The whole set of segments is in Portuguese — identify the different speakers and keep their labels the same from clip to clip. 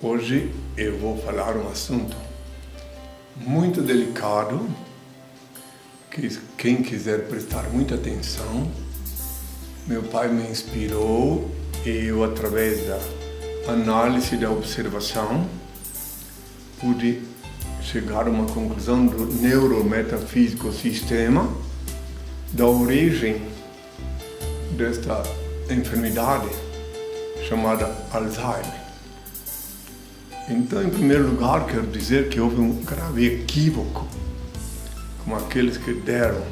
Speaker 1: Hoje eu vou falar um assunto muito delicado, que quem quiser prestar muita atenção, meu pai me inspirou e eu, através da análise, da observação, pude chegar a uma conclusão do neurometafísico sistema, da origem desta enfermidade chamada Alzheimer. Então, em primeiro lugar, quero dizer que houve um grave equívoco com aqueles que deram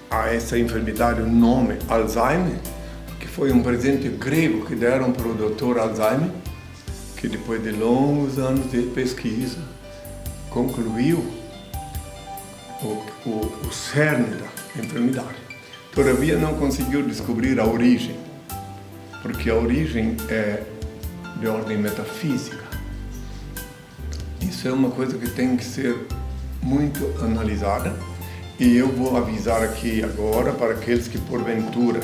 Speaker 1: a essa enfermidade o nome Alzheimer, que foi um presente grego que deram para o Dr. Alzheimer, que depois de longos anos de pesquisa concluiu o cerne da enfermidade. Todavia não conseguiu descobrir a origem, porque a origem é de ordem metafísica. Isso é uma coisa que tem que ser muito analisada, e eu vou avisar aqui agora para aqueles que porventura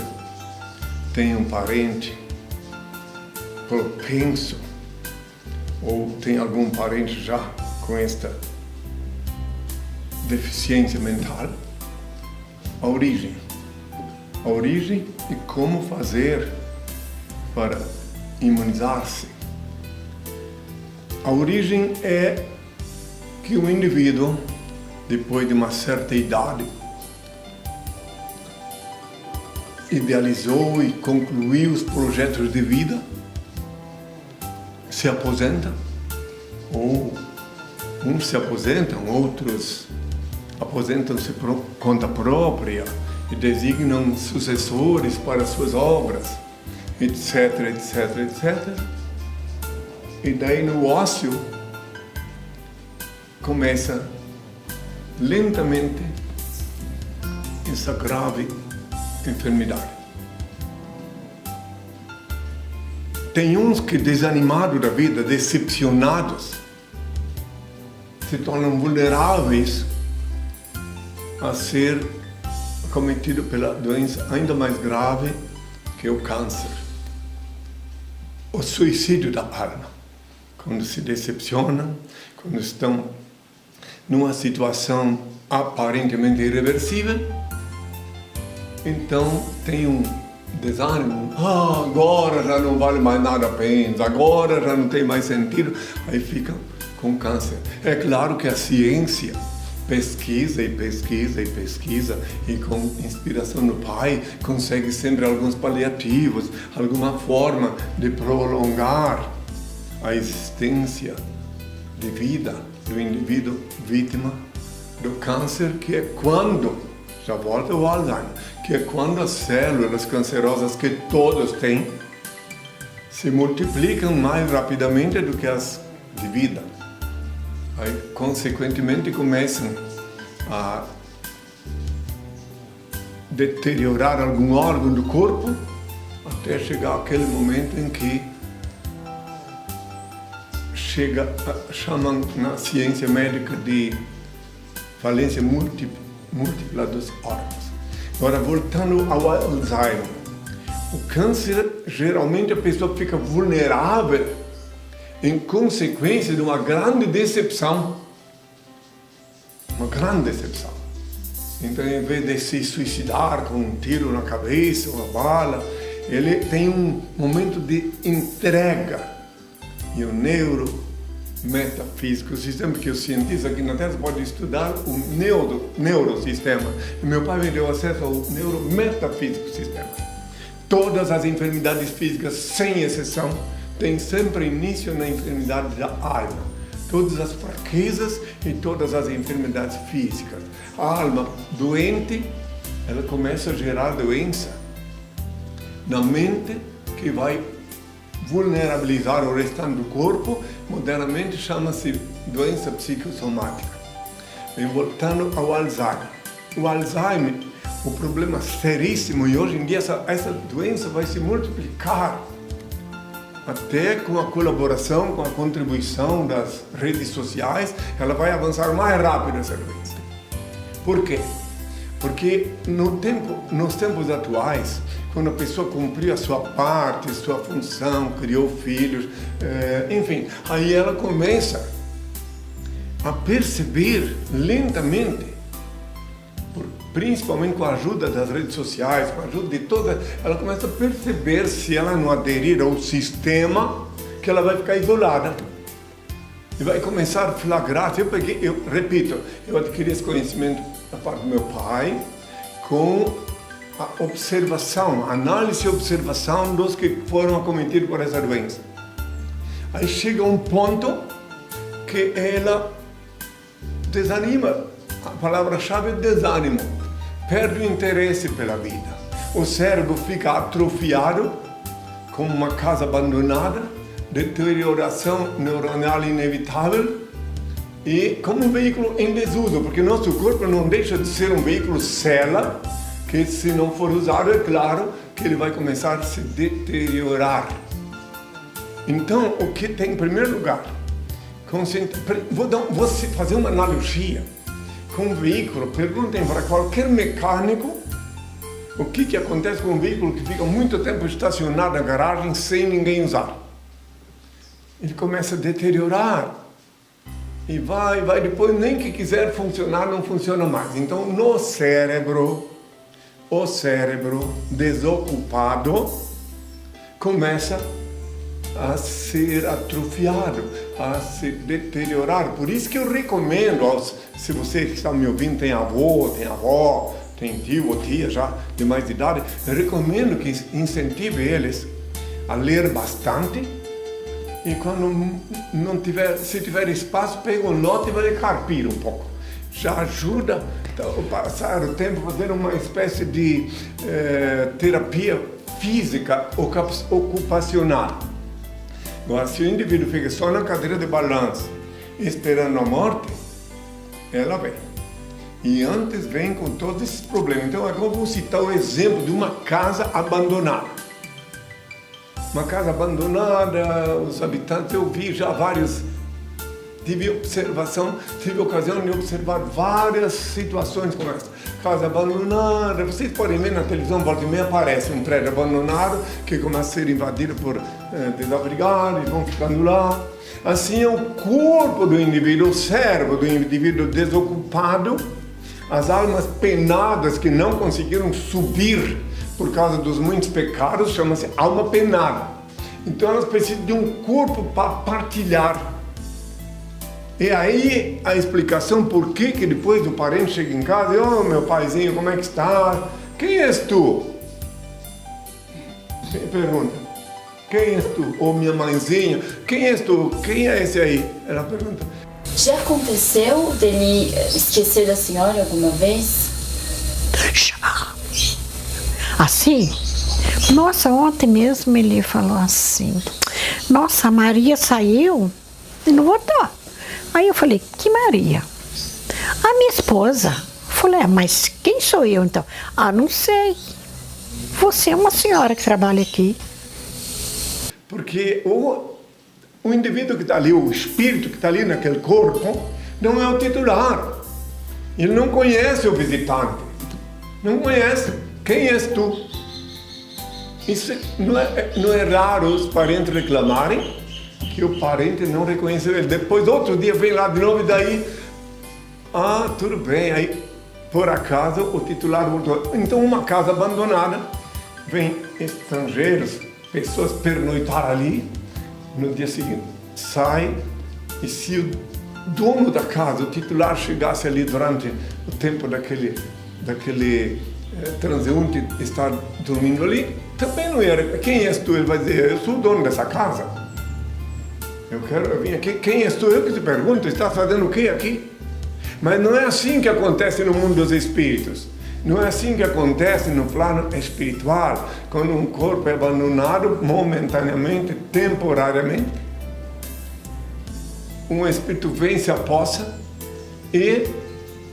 Speaker 1: têm um parente propenso ou tem algum parente já com esta deficiência mental, a origem e como fazer para imunizar-se. A origem é que o indivíduo, depois de uma certa idade, idealizou e concluiu os projetos de vida, se aposenta, ou uns se aposentam, outros aposentam-se por conta própria e designam sucessores para suas obras, etc, etc, etc. E daí no ócio começa lentamente essa grave enfermidade. Tem uns que, desanimados da vida, decepcionados, se tornam vulneráveis a ser cometido pela doença ainda mais grave, que é o câncer. O suicídio da alma. Quando se decepcionam, quando estão numa situação aparentemente irreversível, então tem um desânimo. Agora já não vale mais nada a pena, agora já não tem mais sentido, aí ficam com câncer. É claro que a ciência pesquisa e pesquisa e pesquisa, e com inspiração do pai consegue sempre alguns paliativos, alguma forma de prolongar a existência de vida do indivíduo vítima do câncer, que é quando, já volta o Alzheimer, que é quando as células cancerosas que todos têm se multiplicam mais rapidamente do que as de vida. Aí, consequentemente, começam a deteriorar algum órgão do corpo, até chegar aquele momento em que chamam na ciência médica de falência múltipla dos órgãos. Agora, voltando ao Alzheimer, o câncer, geralmente a pessoa fica vulnerável em consequência de uma grande decepção. Uma grande decepção. Então, em vez de se suicidar com um tiro na cabeça, uma bala, ele tem um momento de entrega. E o neurometafísico, o sistema que os cientistas aqui na Terra podem estudar, o neurosistema. E meu pai me deu acesso ao neurometafísico sistema. Todas as enfermidades físicas, sem exceção, têm sempre início na enfermidade da alma. Todas as fraquezas e todas as enfermidades físicas. A alma doente, ela começa a gerar doença na mente, que vai vulnerabilizar o restante do corpo. Modernamente chama-se doença psicossomática. E voltando ao Alzheimer. O Alzheimer, o problema seríssimo, e hoje em dia essa doença vai se multiplicar, até com a colaboração, com a contribuição das redes sociais, ela vai avançar mais rápido essa doença. Por quê? Porque nos tempos atuais, quando a pessoa cumpriu a sua parte, sua função, criou filhos, enfim, aí ela começa a perceber lentamente, principalmente com a ajuda das redes sociais, com a ajuda de todas, ela começa a perceber, se ela não aderir ao sistema, que ela vai ficar isolada. E vai começar a flagrar. Eu repito, eu adquiri esse conhecimento da parte do meu pai com a observação, a análise e observação dos que foram acometidos por essa doença. Aí chega um ponto que ela desanima. A palavra-chave é desânimo. Perde o interesse pela vida. O cérebro fica atrofiado, como uma casa abandonada, deterioração neuronal inevitável e como um veículo em desuso, porque nosso corpo não deixa de ser um veículo célula, que se não for usado, é claro que ele vai começar a se deteriorar. Então, o que tem em primeiro lugar? Vou fazer uma analogia com um veículo. Perguntem para qualquer mecânico o que acontece com um veículo que fica muito tempo estacionado na garagem sem ninguém usar. Ele começa a deteriorar e vai, depois nem que quiser funcionar, não funciona mais. Então, no cérebro, o cérebro desocupado começa a ser atrofiado, a se deteriorar. Por isso que eu recomendo, se você que está me ouvindo tem avô, tem avó, tem tio ou tia já de mais idade, eu recomendo que incentive eles a ler bastante. E quando se tiver espaço, pega um lote e vai carpir um pouco. Já ajuda a passar o tempo, fazer uma espécie de terapia física ocupacional. Agora, se o indivíduo fica só na cadeira de balanço, esperando a morte, ela vem. E antes vem com todos esses problemas. Então, agora eu vou citar o exemplo de uma casa abandonada. Uma casa abandonada, os habitantes, eu vi já tive ocasião de observar várias situações como essa. Casa abandonada, vocês podem ver na televisão, volta e meia aparece um prédio abandonado que começa a ser invadido por desabrigados, e vão ficando lá. Assim é o corpo do indivíduo, o cérebro do indivíduo desocupado, as almas penadas que não conseguiram subir por causa dos muitos pecados, chama-se alma penada. Então elas precisam de um corpo para partilhar. E aí a explicação por que depois o parente chega em casa e oh, meu paizinho, como é que está? Quem és tu? Você pergunta, quem és tu? Ou minha mãezinha, quem és tu? Quem é esse aí? Ela pergunta.
Speaker 2: Já aconteceu dele esquecer da senhora alguma vez?
Speaker 3: Já. Assim? Nossa, ontem mesmo ele falou assim, nossa, a Maria saiu e não voltou. Aí eu falei, que Maria? A minha esposa. Falei, mas quem sou eu então? Ah, não sei. Você é uma senhora que trabalha aqui.
Speaker 1: Porque o indivíduo que está ali, o espírito que está ali naquele corpo, não é o titular. Ele não conhece o visitante. Não conhece. Quem és tu? Isso não é raro os parentes reclamarem que o parente não reconheceu ele. Depois, outro dia, vem lá de novo e daí... Ah, tudo bem. Aí, por acaso, o titular voltou. Então, uma casa abandonada, vem estrangeiros, pessoas pernoitar ali, no dia seguinte, sai, e se o dono da casa, o titular, chegasse ali durante o tempo daquele transeunte estar dormindo ali, também não era. Quem és tu? Ele vai dizer, eu sou o dono dessa casa. Eu vim aqui. Quem és tu? Eu que te pergunto, está fazendo o que aqui? Mas não é assim que acontece no mundo dos espíritos. Não é assim que acontece no plano espiritual, quando um corpo é abandonado momentaneamente, temporariamente. Um espírito vem, se apossa e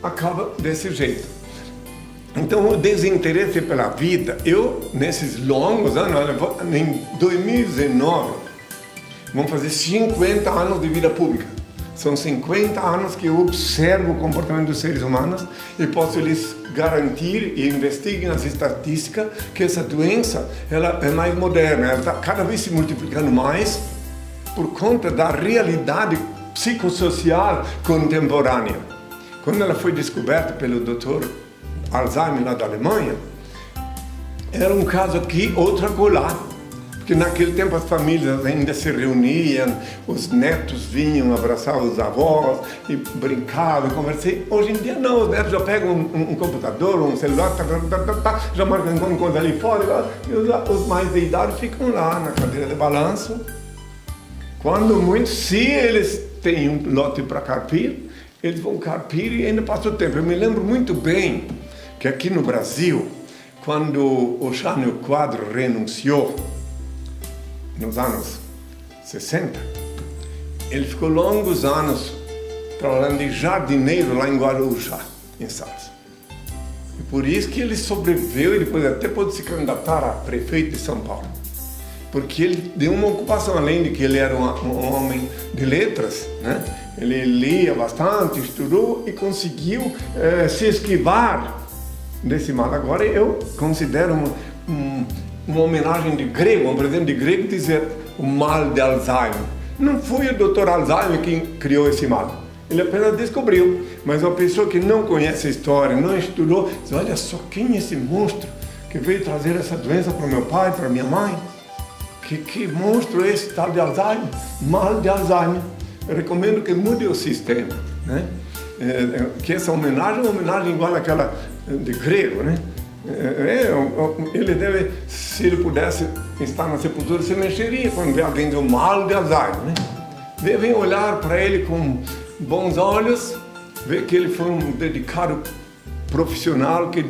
Speaker 1: acaba desse jeito. Então, o desinteresse pela vida, nesses longos anos, em 2019, vamos fazer 50 anos de vida pública. São 50 anos que eu observo o comportamento dos seres humanos e posso lhes garantir e investiguem as estatísticas que essa doença ela é mais moderna, ela está cada vez se multiplicando mais por conta da realidade psicossocial contemporânea. Quando ela foi descoberta pelo Dr. Alzheimer lá da Alemanha, era um caso aqui, outro acolá. Porque naquele tempo as famílias ainda se reuniam, os netos vinham abraçar os avós e brincavam, conversavam. Hoje em dia não, os netos já pegam um computador, um celular, já marcam alguma coisa ali fora, e os mais de idade ficam lá na cadeira de balanço. Quando muito, se eles têm um lote para carpir, eles vão carpir e ainda passa o tempo. Eu me lembro muito bem que aqui no Brasil, quando o Jânio Quadros renunciou, nos anos 60, ele ficou longos anos trabalhando de jardineiro lá em Guarujá, em Santos. E por isso que ele sobreviveu e depois até pôde se candidatar a prefeito de São Paulo. Porque ele deu uma ocupação, além de que ele era um homem de letras, né? Ele lia bastante, estudou e conseguiu se esquivar desse mal. Agora eu considero uma homenagem de grego, um presente de grego dizer o mal de Alzheimer. Não foi o Dr. Alzheimer quem criou esse mal. Ele apenas descobriu. Mas uma pessoa que não conhece a história, não estudou, diz, olha só quem é esse monstro que veio trazer essa doença para meu pai, para minha mãe. Que monstro é esse tal de Alzheimer? Mal de Alzheimer. Eu recomendo que mude o sistema, né? Que essa homenagem é uma homenagem igual àquela de grego, né? Ele deve, se ele pudesse estar na sepultura, se mexeria quando vê alguém do mal de Alzheimer, né? Devem olhar para ele com bons olhos, ver que ele foi um dedicado profissional que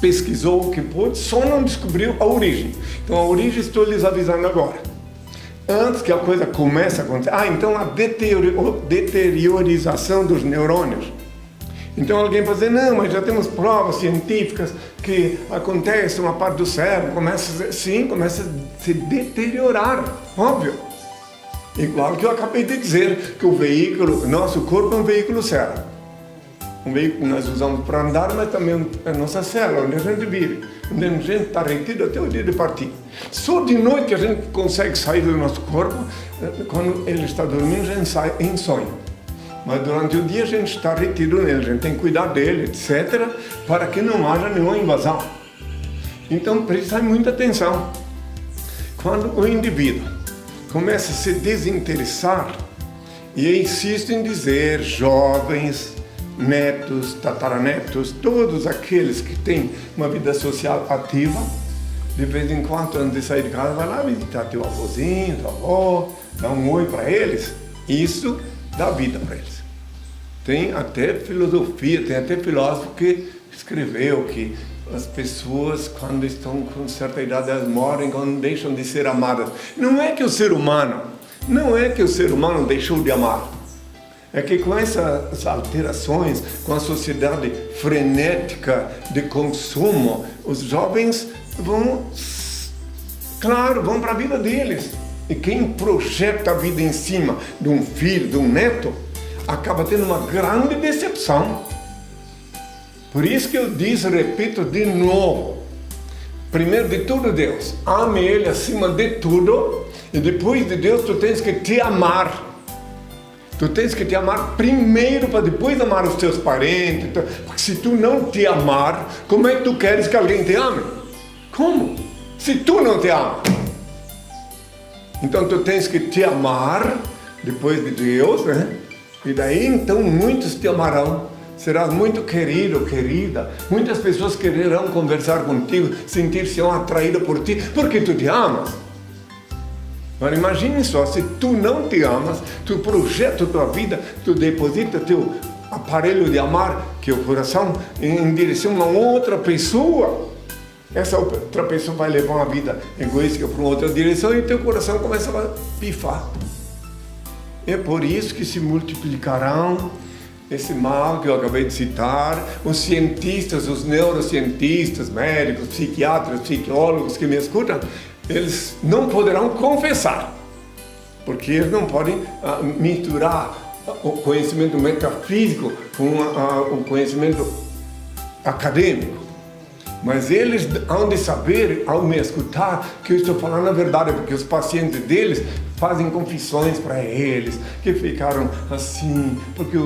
Speaker 1: pesquisou o que pôde, só não descobriu a origem. Então a origem estou lhes avisando agora. Antes que a coisa comece a acontecer. Então a deteriorização dos neurônios. Então alguém pode dizer, não, mas já temos provas científicas que acontece uma parte do cérebro, começa a se deteriorar, óbvio. Igual que eu acabei de dizer, que o veículo, nosso corpo é um veículo cérebro. Um veículo que nós usamos para andar, mas também é a nossa célula, onde a gente vive, onde a gente está retido até o dia de partir. Só de noite que a gente consegue sair do nosso corpo, quando ele está dormindo, a gente sai em sonho. Mas durante o dia a gente está retido nele, a gente tem que cuidar dele, etc., para que não haja nenhuma invasão. Então precisa muita atenção. Quando o indivíduo começa a se desinteressar, e eu insisto em dizer, jovens, netos, tataranetos, todos aqueles que têm uma vida social ativa, de vez em quando, antes de sair de casa, vai lá visitar teu avôzinho, tua avó, dá um oi para eles. Isso dá vida para eles. Tem até filosofia, tem até filósofo que escreveu que as pessoas, quando estão com certa idade, elas morrem quando deixam de ser amadas. Não é que o ser humano deixou de amar. É que com essas alterações, com a sociedade frenética de consumo, os jovens vão para a vida deles. E quem projeta a vida em cima de um filho, de um neto, acaba tendo uma grande decepção. Por isso que eu disse, repito de novo, primeiro de tudo Deus, ame Ele acima de tudo, e depois de Deus tu tens que te amar. Tu tens que te amar primeiro para depois amar os teus parentes. Porque se tu não te amar, como é que tu queres que alguém te ame? Como? Se tu não te ama. Então tu tens que te amar depois de Deus, né? E daí então muitos te amarão. Serás muito querido, querida. Muitas pessoas quererão conversar contigo, sentir-se atraídas por ti, porque tu te amas. Agora imagine só, se tu não te amas, tu projeta a tua vida, tu deposita teu aparelho de amar, que é o coração, em direção a outra pessoa. Essa outra pessoa vai levar uma vida egoísta para uma outra direção e teu coração começa a pifar. É por isso que se multiplicarão esse mal que eu acabei de citar. Os cientistas, os neurocientistas, médicos, psiquiatras, psicólogos que me escutam, eles não poderão confessar, porque eles não podem misturar o conhecimento metafísico com o conhecimento acadêmico. Mas eles hão de saber, ao me escutar, que eu estou falando a verdade, porque os pacientes deles fazem confissões para eles, que ficaram assim, porque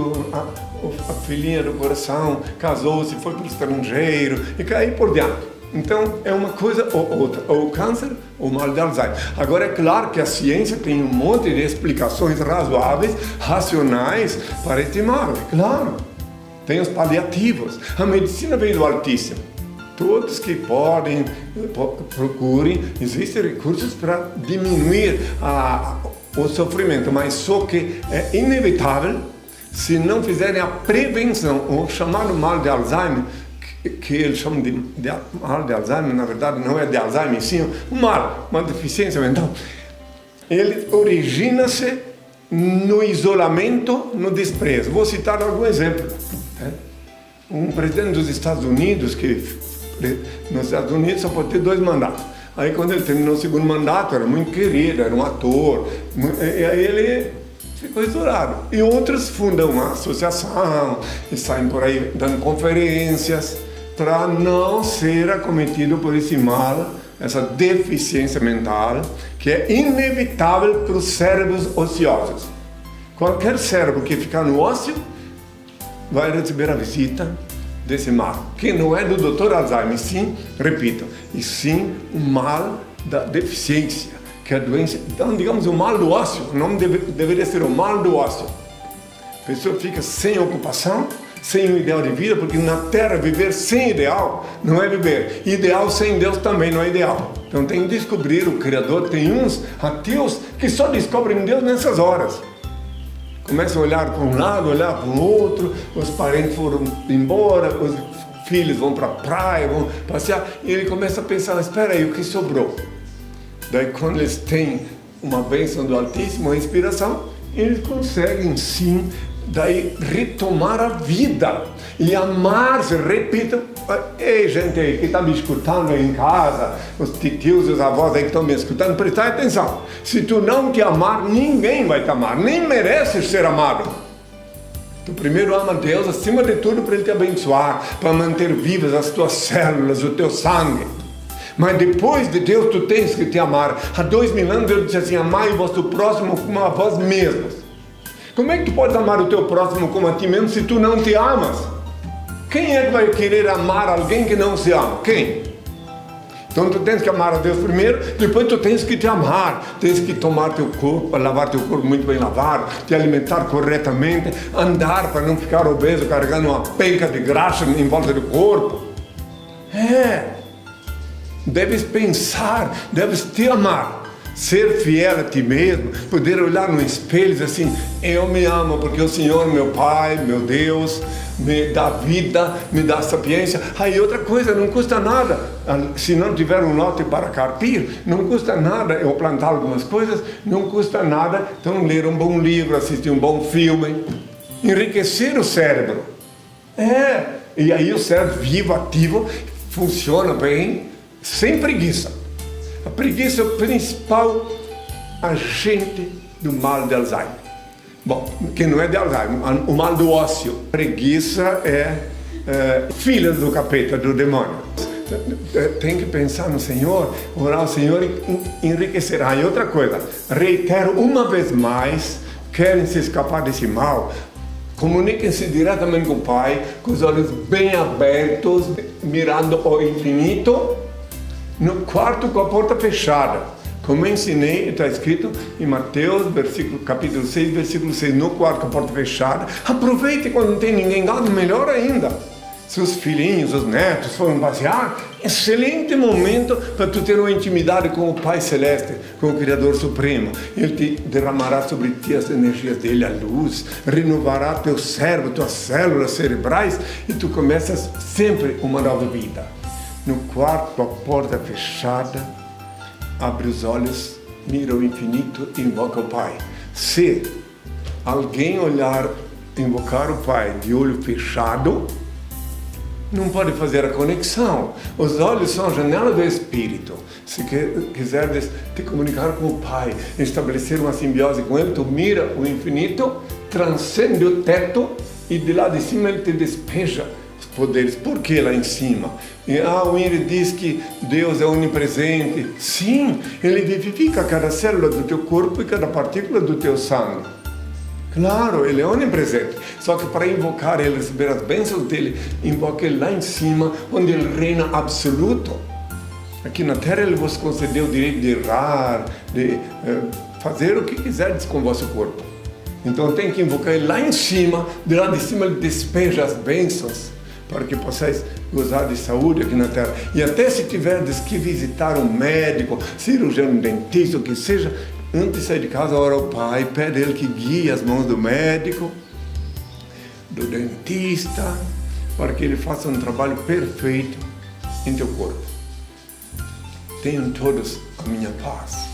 Speaker 1: a filhinha do coração casou-se, foi para o estrangeiro, e aí por diante. Então, é uma coisa ou outra, ou o câncer ou o mal de Alzheimer. Agora, é claro que a ciência tem um monte de explicações razoáveis, racionais, para este mal, é claro. Tem os paliativos. A medicina vem do Altíssimo. Todos que podem, procurem, existem recursos para diminuir o sofrimento, mas só que é inevitável, se não fizerem a prevenção, o chamado mal de Alzheimer, que eles chamam de mal de Alzheimer, na verdade não é de Alzheimer, sim um mal, uma deficiência mental. Ele origina-se no isolamento, no desprezo. Vou citar algum exemplo. Um presidente dos Estados Unidos, que nos Estados Unidos só pode ter 2 mandatos. Aí quando ele terminou o 2º mandato, era muito querido, era um ator, e aí ele ficou isolado. E outros fundam uma associação e saem por aí dando conferências para não ser acometido por esse mal, essa deficiência mental, que é inevitável para os cérebros ociosos. Qualquer cérebro que ficar no ócio vai receber a visita desse mal, que não é do Dr. Alzheimer, sim, repito, e sim o mal da deficiência, que é a doença, então digamos o mal do ócio, o nome deveria ser o mal do ócio. A pessoa fica sem ocupação, sem um ideal de vida, porque na Terra viver sem ideal não é viver. Ideal sem Deus também não é ideal. Então tem que descobrir o Criador. Tem uns ateus que só descobrem Deus nessas horas. Começam a olhar para um lado, olhar para o outro, os parentes foram embora, os filhos vão para a praia, vão passear, e ele começa a pensar, espera aí, o que sobrou? Daí quando eles têm uma bênção do Altíssimo, uma inspiração, eles conseguem sim, daí retomar a vida e amar-se, repito, ei gente aí que está me escutando aí em casa, os tios, os avós aí que estão me escutando, prestai atenção, se tu não te amar, ninguém vai te amar, nem mereces ser amado. Tu primeiro ama Deus acima de tudo para Ele te abençoar, para manter vivas as tuas células, o teu sangue. Mas depois de Deus tu tens que te amar. Há 2000 anos Deus disse assim, amai o vosso próximo como a vós mesmos. Como é que tu podes amar o teu próximo como a ti mesmo se tu não te amas? Quem é que vai querer amar alguém que não se ama? Quem? Então tu tens que amar a Deus primeiro, depois tu tens que te amar, tens que tomar teu corpo, lavar teu corpo muito bem lavado, te alimentar corretamente, andar para não ficar obeso, carregando uma penca de graxa em volta do corpo. Deves pensar, deves te amar, ser fiel a ti mesmo, poder olhar no espelho e dizer assim, eu me amo porque o Senhor, meu Pai, meu Deus, me dá vida, me dá sapiência. Aí outra coisa, não custa nada, se não tiver um lote para carpir, não custa nada eu plantar algumas coisas, não custa nada, então ler um bom livro, assistir um bom filme, enriquecer o cérebro. E aí o cérebro vivo, ativo, funciona bem, sem preguiça. A preguiça é o principal agente do mal de Alzheimer. Bom, que não é de Alzheimer, o mal do ócio. Preguiça é filha do capeta, do demônio. Tem que pensar no Senhor, orar ao Senhor e enriquecerá. E outra coisa, reitero uma vez mais, querem se escapar desse mal, comuniquem-se diretamente com o Pai, com os olhos bem abertos, mirando o infinito, no quarto com a porta fechada. Como eu ensinei, está escrito em Mateus, capítulo 6, versículo 6, no quarto com a porta fechada. Aproveite quando não tem ninguém lá, melhor ainda. Se os filhinhos, os netos foram passear, excelente momento para tu ter uma intimidade com o Pai Celeste, com o Criador Supremo. Ele te derramará sobre ti as energias dele, a luz, renovará teu cérebro, tuas células cerebrais, e tu começas sempre uma nova vida. No quarto com a porta fechada, abre os olhos, mira o infinito e invoca o Pai. Se alguém invocar o Pai de olho fechado, não pode fazer a conexão. Os olhos são a janela do Espírito. Se quiseres te comunicar com o Pai, estabelecer uma simbiose com Ele, tu mira o infinito transcende o teto e de lá de cima ele te despeja os poderes. Por que lá em cima? O Henry diz que Deus é onipresente. Sim, Ele vivifica cada célula do teu corpo e cada partícula do teu sangue. Claro, Ele é onipresente. Só que para invocar Ele, receber as bênçãos dEle, invoca Ele lá em cima, onde Ele reina absoluto. Aqui na Terra Ele vos concedeu o direito de errar, de fazer o que quiserdes com o vosso corpo. Então tem que invocar Ele lá em cima, de lá de cima Ele despeja as bênçãos, para que possais gozar de saúde aqui na Terra. E até se tiverdes que visitar um médico, cirurgião, dentista, o que seja, antes de sair de casa, ora ao Pai, pede Ele que guie as mãos do médico, do dentista, para que Ele faça um trabalho perfeito em teu corpo. Tenham todos a minha paz.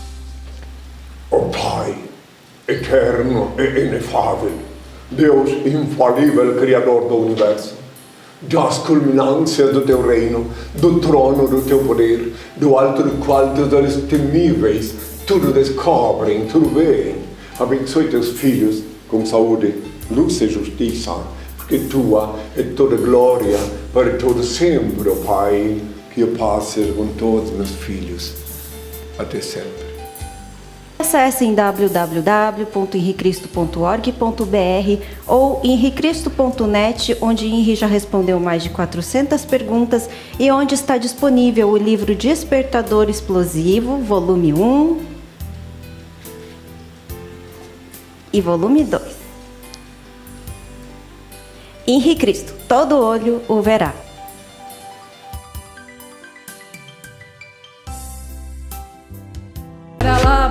Speaker 4: Ó Pai, eterno e inefável, Deus infalível, Criador do Universo, das culminâncias do teu reino, do trono do teu poder, do alto do qual teus olhos temíveis tudo descobrem, tudo veem. Abençoe teus filhos com saúde, luz e justiça, porque tua é toda glória para todo sempre, ó Pai. Que a paz seja com todos meus filhos, até sempre.
Speaker 5: Acessem www.henricristo.org.br ou henricristo.net, onde Henri já respondeu mais de 400 perguntas e onde está disponível o livro Despertador Explosivo, volume 1 e volume 2. Henri Cristo, todo olho o verá.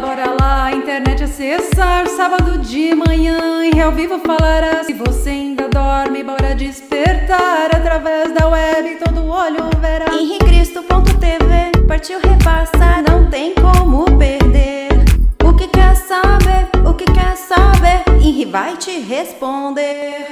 Speaker 6: Bora lá, internet acessar, sábado de manhã, em ao vivo falará. Se você ainda dorme, bora despertar, através da web todo olho verá.
Speaker 5: henricristo.tv, partiu repassar, não tem como perder. O que quer saber, Henri vai te responder.